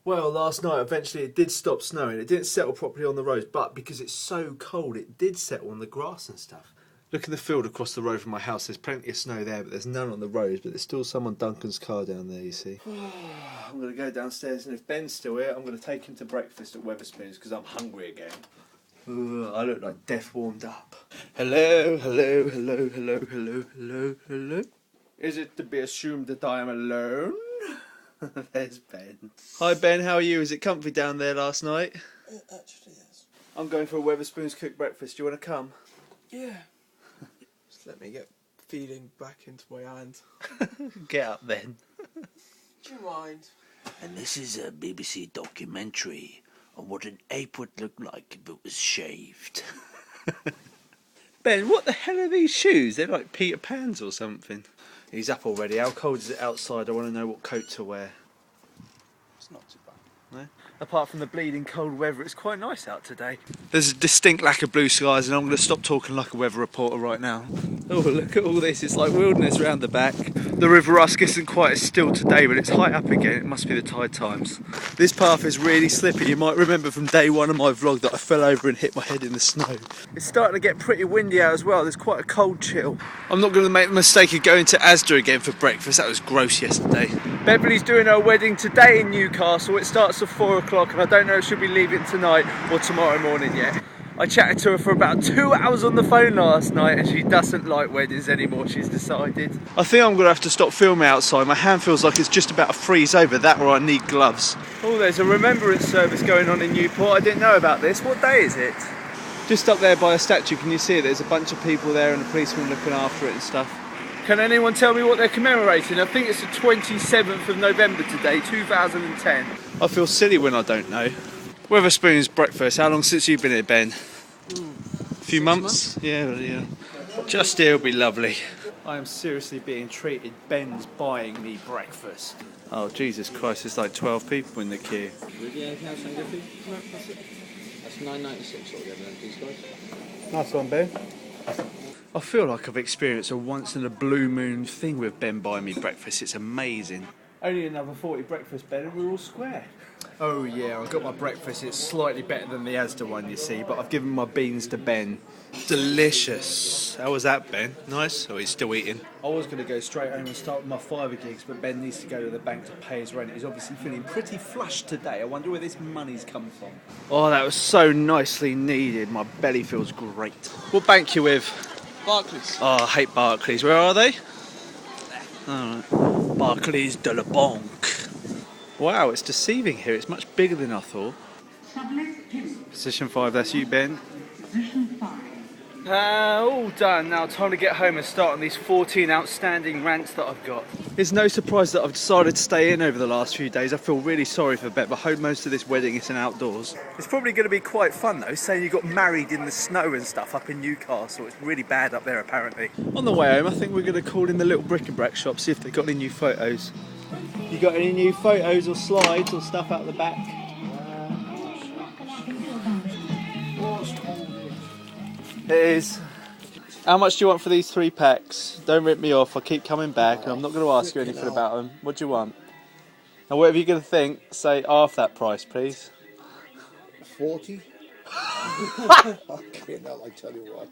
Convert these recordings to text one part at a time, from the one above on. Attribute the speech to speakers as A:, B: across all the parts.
A: Well, last night eventually it did stop snowing. It didn't settle properly on the roads, but because it's so cold, it did settle on the grass and stuff. Look at the field across the road from my house. There's plenty of snow there, but there's none on the roads. But there's still some on Duncan's car down there, you see. I'm going to go downstairs, and if Ben's still here, I'm going to take him to breakfast at Wetherspoons because I'm hungry again. I look like death warmed up. Hello, hello, hello, hello, hello, hello, hello. Is it to be assumed that I am alone? There's Ben. Hi Ben, how are you? Is it comfy down there last night?
B: It actually is.
A: I'm going for a Wetherspoons cooked breakfast. Do you want to come?
B: Yeah. Just let me get feeling back into my hand.
A: Get up then.
B: Do you mind?
C: And this is a BBC documentary on what an ape would look like if it was shaved.
A: Ben, what the hell are these shoes? They're like Peter Pan's or something. He's up already. How cold is it outside? I want to know what coat to wear.
B: It's not too bad.
A: No? Apart from the bleeding cold weather, it's quite nice out today. There's a distinct lack of blue skies, and I'm going to stop talking like a weather reporter right now. Oh, look at all this. It's like wilderness round the back. The River Usk isn't quite as still today, but it's high up again. It must be the tide times. This path is really slippy. You might remember from day one of my vlog that I fell over and hit my head in the snow. It's starting to get pretty windy out as well. There's quite a cold chill. I'm not going to make the mistake of going to Asda again for breakfast. That was gross yesterday. Beverly's doing her wedding today in Newcastle. It starts at 4 o'clock, and I don't know if she'll be leaving tonight or tomorrow morning yet. I chatted to her for about 2 hours on the phone last night, and she doesn't like weddings anymore, she's decided. I think I'm going to have to stop filming outside. My hand feels like it's just about to freeze over, that or I need gloves. Oh, there's a remembrance service going on in Newport. I didn't know about this. What day is it? Just up there by a statue, can you see it? There's a bunch of people there and a policeman looking after it and stuff. Can anyone tell me what they're commemorating? I think it's the 27th of November today, 2010. I feel silly when I don't know. Wetherspoons breakfast. How long since you've been here, Ben? A few months? Yeah. Just here will be lovely. I am seriously being treated. Ben's buying me breakfast. Oh, Jesus Christ, there's like 12 people in the queue.
D: That's $9.96 altogether then, please guys.
A: Nice one, Ben. I feel like I've experienced a once in a blue moon thing with Ben buying me breakfast. It's amazing. Only another 40 breakfast, Ben, and we're all square. Oh yeah, I got my breakfast. It's slightly better than the Asda one, you see, but I've given my beans to Ben. Delicious. How was that, Ben? Nice? Oh, he's still eating. I was going to go straight home and start with my Fiverr gigs, but Ben needs to go to the bank to pay his rent. He's obviously feeling pretty flush today. I wonder where this money's come from. Oh, that was so nicely needed. My belly feels great. What bank you with?
B: Barclays.
A: Oh, I hate Barclays. Where are they? Alright. Barclays de la Banque. Wow, it's deceiving here. It's much bigger than I thought. Position 5, that's you, Ben.
E: Position 5.
A: All done. Now time to get home and start on these 14 outstanding rants that I've got. It's no surprise that I've decided to stay in over the last few days. I feel really sorry for Beth. I hope most of this wedding is outdoors. It's probably going to be quite fun though, saying you got married in the snow and stuff up in Newcastle. It's really bad up there apparently. On the way home, I think we're going to call in the little bric-a-brac shop, see if they've got any new photos. You got any new photos or slides or stuff out the back? It is. How much do you want for these 3 packs? Don't rip me off, I keep coming back and I'm not going to ask you anything about them. What do you want? And whatever you're going to think, say half that price, please.
F: 40? I tell you what.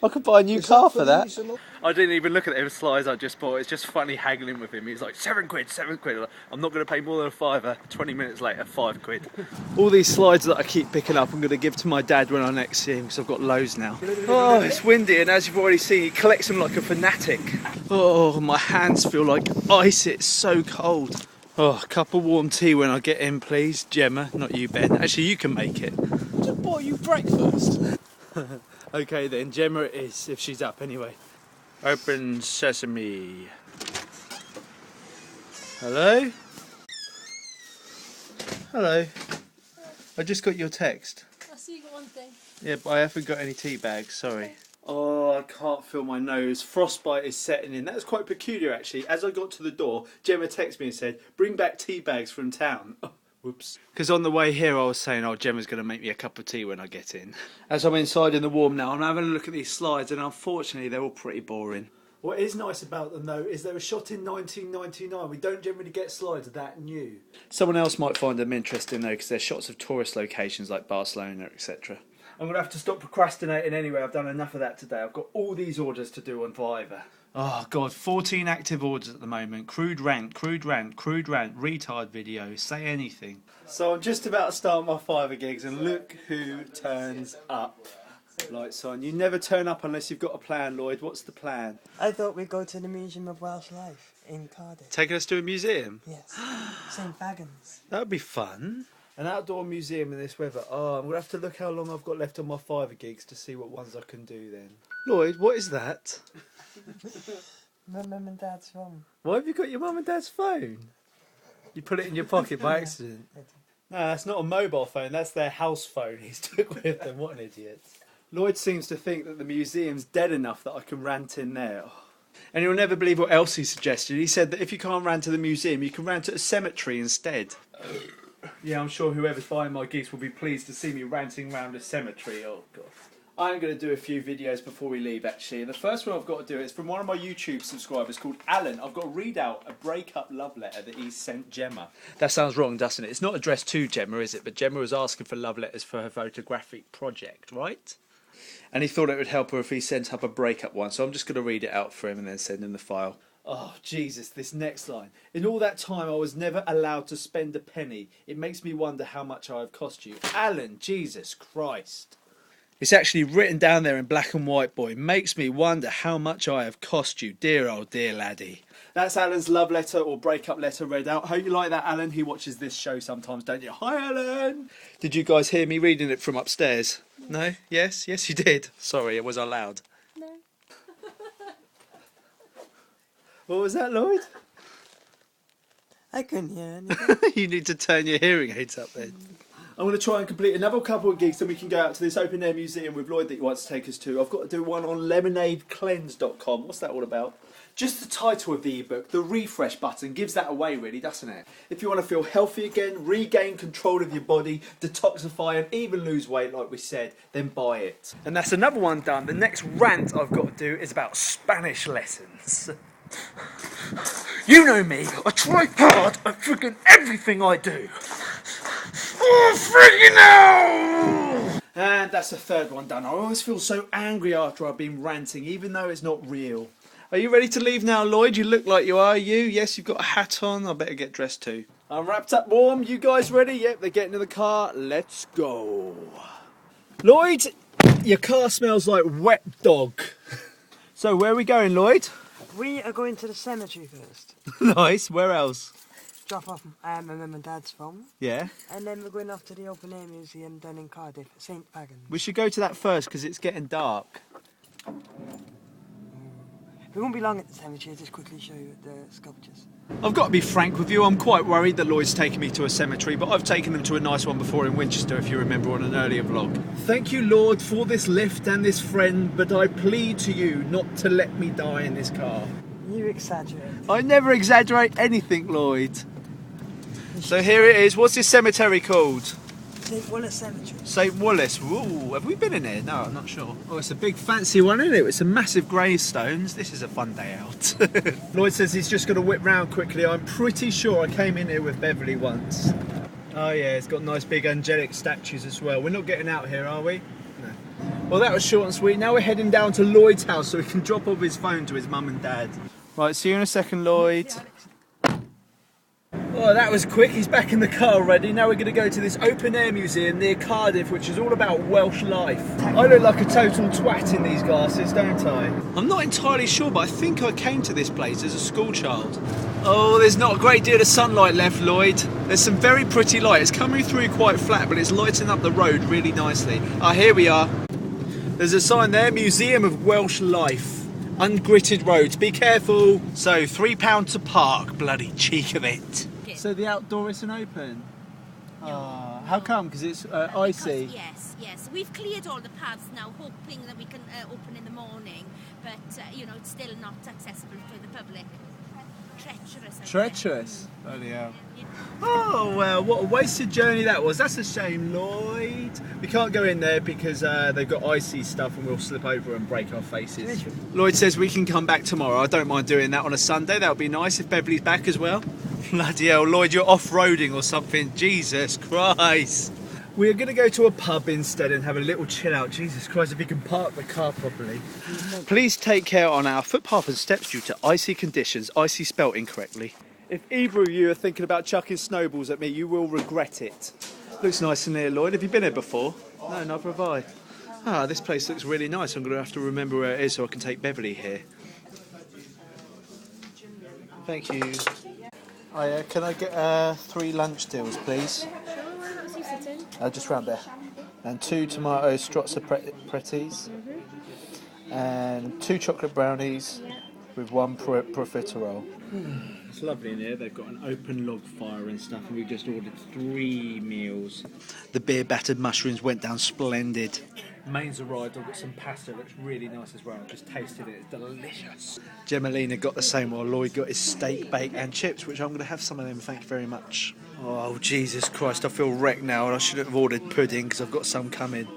A: I could buy a new car for that.
F: these, or
A: I didn't even look at the slides I just bought. It's just funny haggling with him. He's like, £7, £7. I'm not going to pay more than a £5. 20 minutes later, £5. All these slides that I keep picking up, I'm going to give to my dad when I next see him because I've got loads now. Oh, it's windy, and as you've already seen, he collects them like a fanatic. Oh, my hands feel like ice. It's so cold. Oh, a cup of warm tea when I get in, please. Gemma, not you, Ben. Actually, you can make it.
B: I just bought you breakfast.
A: Okay then, Gemma it is, if she's up anyway. Open sesame. Hello? Hello. I just got your text.
E: I see you got one thing.
A: Yeah, but I haven't got any tea bags, sorry. Oh, I can't feel my nose. Frostbite is setting in. That was quite peculiar actually. As I got to the door, Gemma texted me and said, bring back tea bags from town. Oh, whoops. Because on the way here I was saying, oh, Gemma's going to make me a cup of tea when I get in. As I'm inside in the warm now, I'm having a look at these slides and unfortunately they're all pretty boring. What is nice about them though is they were shot in 1999. We don't generally get slides that new. Someone else might find them interesting though because they're shots of tourist locations like Barcelona, etc. I'm going to have to stop procrastinating anyway. I've done enough of that today. I've got all these orders to do on Fiverr. Oh God, 14 active orders at the moment. Crude rant, retard video, say anything. So I'm just about to start my Fiverr gigs and look who turns up. Lights on. You never turn up unless you've got a plan, Lloyd. What's the plan?
B: I thought we'd go to the Museum of Welsh Life in Cardiff.
A: Taking us to a museum?
B: Yes. St. Fagans.
A: That would be fun. An outdoor museum in this weather. Oh, I'm going to have to look how long I've got left on my Fiverr gigs to see what ones I can do then. Lloyd, what is that?
B: My mum and dad's phone.
A: Why have you got your mum and dad's phone? You put it in your pocket by accident. No, that's not a mobile phone. That's their house phone he's took with them. What an idiot. Lloyd seems to think that the museum's dead enough that I can rant in there. Oh. And you'll never believe what else he suggested. He said that if you can't rant at the museum, you can rant at a cemetery instead. Yeah, I'm sure whoever's buying my gigs will be pleased to see me ranting around a cemetery. Oh, God. I'm going to do a few videos before we leave, actually. And the first one I've got to do is from one of my YouTube subscribers called Alan. I've got to read out a breakup love letter that he sent Gemma. That sounds wrong, doesn't it? It's not addressed to Gemma, is it? But Gemma was asking for love letters for her photographic project, right? And he thought it would help her if he sent up a breakup one. So I'm just going to read it out for him and then send him the file. Oh, Jesus, this next line. In all that time, I was never allowed to spend a penny. It makes me wonder how much I have cost you. Alan, Jesus Christ. It's actually written down there in black and white, boy. Makes me wonder how much I have cost you. Dear, oh dear laddie. That's Alan's love letter or breakup letter read out. Hope you like that, Alan. He watches this show sometimes, don't you? Hi, Alan. Did you guys hear me reading it from upstairs? No? Yes? Yes, you did. Sorry, was I loud?
E: No.
A: What was that, Lloyd?
B: I couldn't hear anything.
A: You need to turn your hearing aids up then. I'm going to try and complete another couple of gigs, then we can go out to this open air museum with Lloyd that he wants to take us to. I've got to do one on lemonadecleanse.com. What's that all about? Just the title of the ebook, the refresh button, gives that away really, doesn't it? If you want to feel healthy again, regain control of your body, detoxify and even lose weight like we said, then buy it. And that's another one done. The next rant I've got to do is about Spanish lessons. You know me, I try hard at freaking everything I do. Oh, freaking hell! And that's the third one done. I always feel so angry after I've been ranting, even though it's not real. Are you ready to leave now, Lloyd? You look like you are. Yes, you've got a hat on. I better get dressed too. I'm wrapped up warm. You guys ready? Yep, they're getting in the car. Let's go. Lloyd, your car smells like wet dog. So where are we going, Lloyd?
B: We are going to the cemetery first.
A: Nice. Where else?
B: Drop off my mum and dad's phone.
A: Yeah.
B: And then we're going off to the open air museum down in Cardiff, St. Fagans.
A: We should go to that first because it's getting dark.
B: We won't be long at the cemetery, I'll just quickly show you the sculptures.
A: I've got to be frank with you, I'm quite worried that Lloyd's taking me to a cemetery, but I've taken them to a nice one before in Winchester, if you remember on an earlier vlog. Thank you, Lord, for this lift and this friend, but I plead to you not to let me die in this car.
B: You exaggerate.
A: I never exaggerate anything, Lloyd. So here it is. What's this cemetery called?
B: St. Wallace Cemetery.
A: St. Wallace. Ooh, have we been in here? No, I'm not sure. Oh, it's a big fancy one, isn't it? With some massive gravestones. This is a fun day out. Lloyd says he's just going to whip round quickly. I'm pretty sure I came in here with Beverly once. Oh yeah, it's got nice big angelic statues as well. We're not getting out here, are we? No. Well, that was short and sweet. Now we're heading down to Lloyd's house so he can drop off his phone to his mum and dad. Right, see you in a second, Lloyd. Oh, that was quick. He's back in the car already. Now we're going to go to this open air museum near Cardiff, which is all about Welsh life. I look like a total twat in these glasses, don't I? I'm not entirely sure, but I think I came to this place as a school child. Oh, there's not a great deal of sunlight left, Lloyd. There's some very pretty light. It's coming through quite flat, but it's lighting up the road really nicely. Ah, here we are. There's a sign there, Museum of Welsh Life. Ungritted roads, be careful. So, £3 to park, bloody cheek of it. So the outdoor isn't open? No. How come? Because it's icy?
E: Because, yes. We've cleared all the paths now, hoping that we can open in the morning. But, you know, it's still not accessible to the public. treacherous.
A: Treacherous? Bloody hell. Oh, well, what a wasted journey that was. That's a shame, Lloyd. We can't go in there because they've got icy stuff and we'll slip over and break our faces. Lloyd says we can come back tomorrow. I don't mind doing that on a Sunday. That would be nice if Beverly's back as well. Bloody hell, Lloyd, you're off-roading or something. Jesus Christ. We're going to go to a pub instead and have a little chill out. Jesus Christ, if we can park the car properly. Please take care on our footpath and steps due to icy conditions. Icy spelt incorrectly. If either of you are thinking about chucking snowballs at me, you will regret it. Looks nice in here, Lloyd. Have you been here before? No, neither have I. Ah, this place looks really nice. I'm going to have to remember where it is so I can take Beverly here. Thank you. Oh yeah, can I get 3 lunch deals, please?
G: What's you sitting?
A: Just round there. And 2 tomato strozza pretties. And 2 chocolate brownies with 1 profiterole. It's lovely in here. They've got an open log fire and stuff, and we've just ordered 3 meals. The beer battered mushrooms went down splendid. Mains arrived. I've got some pasta. It looks really nice as well. I just tasted it. It's delicious. Gemelina got the same while Lloyd got his steak, bake and chips, which I'm going to have some of them. Thank you very much. Oh, Jesus Christ. I feel wrecked now, and I shouldn't have ordered pudding because I've got some coming.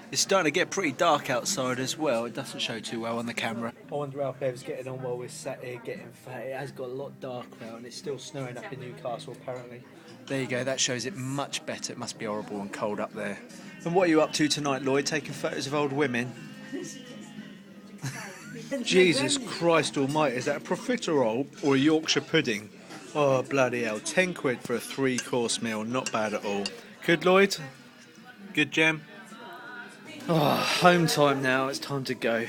A: It's starting to get pretty dark outside as well. It doesn't show too well on the camera. I wonder how Bev's getting on while we're sat here getting fat. It has got a lot darker out and it's still snowing up in Newcastle apparently. There you go, that shows it much better. It must be horrible and cold up there. And what are you up to tonight, Lloyd? Taking photos of old women? Jesus Christ almighty, is that a profiterole or a Yorkshire pudding? Oh, bloody hell. 10 quid for a 3-course meal. Not bad at all. Good, Lloyd? Good, Gem? Oh, home time now. It's time to go.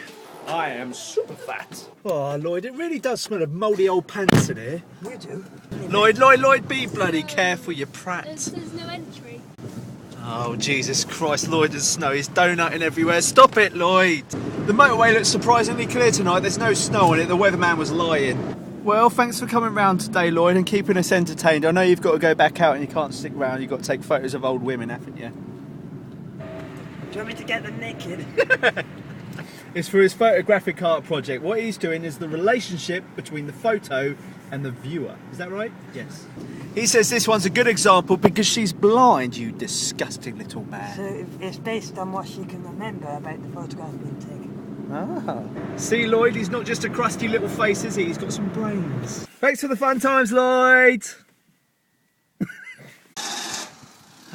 A: I am super fat. Oh, Lloyd, it really does smell of mouldy old pants in here.
B: We do.
A: Lloyd, be bloody careful, you prat.
G: There's no entry.
A: Oh, Jesus Christ, Lloyd and snow. He's donutting everywhere. Stop it, Lloyd. The motorway looks surprisingly clear tonight. There's no snow on it. The weatherman was lying. Well, thanks for coming round today, Lloyd, and keeping us entertained. I know you've got to go back out and you can't stick around. You've got to take photos of old women, haven't you?
B: Do you want me to get them naked?
A: It's for his photographic art project. What he's doing is the relationship between the photo and the viewer. Is that right? Yes. He says this one's a good example because she's blind, you disgusting little man.
H: So it's based on what she can remember about the photograph being taken.
A: Ah. See, Lloyd, he's not just a crusty little face, is he? He's got some brains. Thanks for the fun times, Lloyd.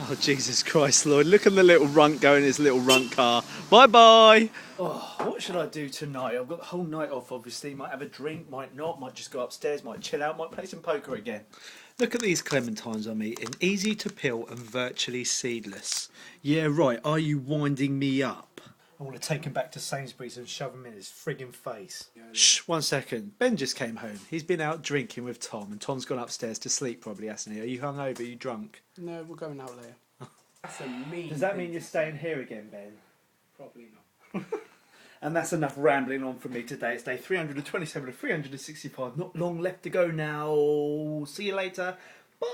A: Oh, Jesus Christ, Lloyd. Look at the little runt going in his little runt car. Bye-bye. Oh, what should I do tonight? I've got the whole night off, obviously. Might have a drink, might not. Might just go upstairs, might chill out, might play some poker again. Look at these clementines I'm eating. Easy to peel and virtually seedless. Yeah, right. Are you winding me up? I want to take him back to Sainsbury's and shove him in his frigging face. Shh, 1 second. Ben just came home. He's been out drinking with Tom, and Tom's gone upstairs to sleep probably, hasn't he? Are you hungover? Are you drunk?
B: No, we're going out later. That's a mean.
A: Does that mean you're staying here again, Ben?
B: Probably not.
A: And that's enough rambling on for me today. It's day 327 of 365. Not long left to go now. See you later. Bye.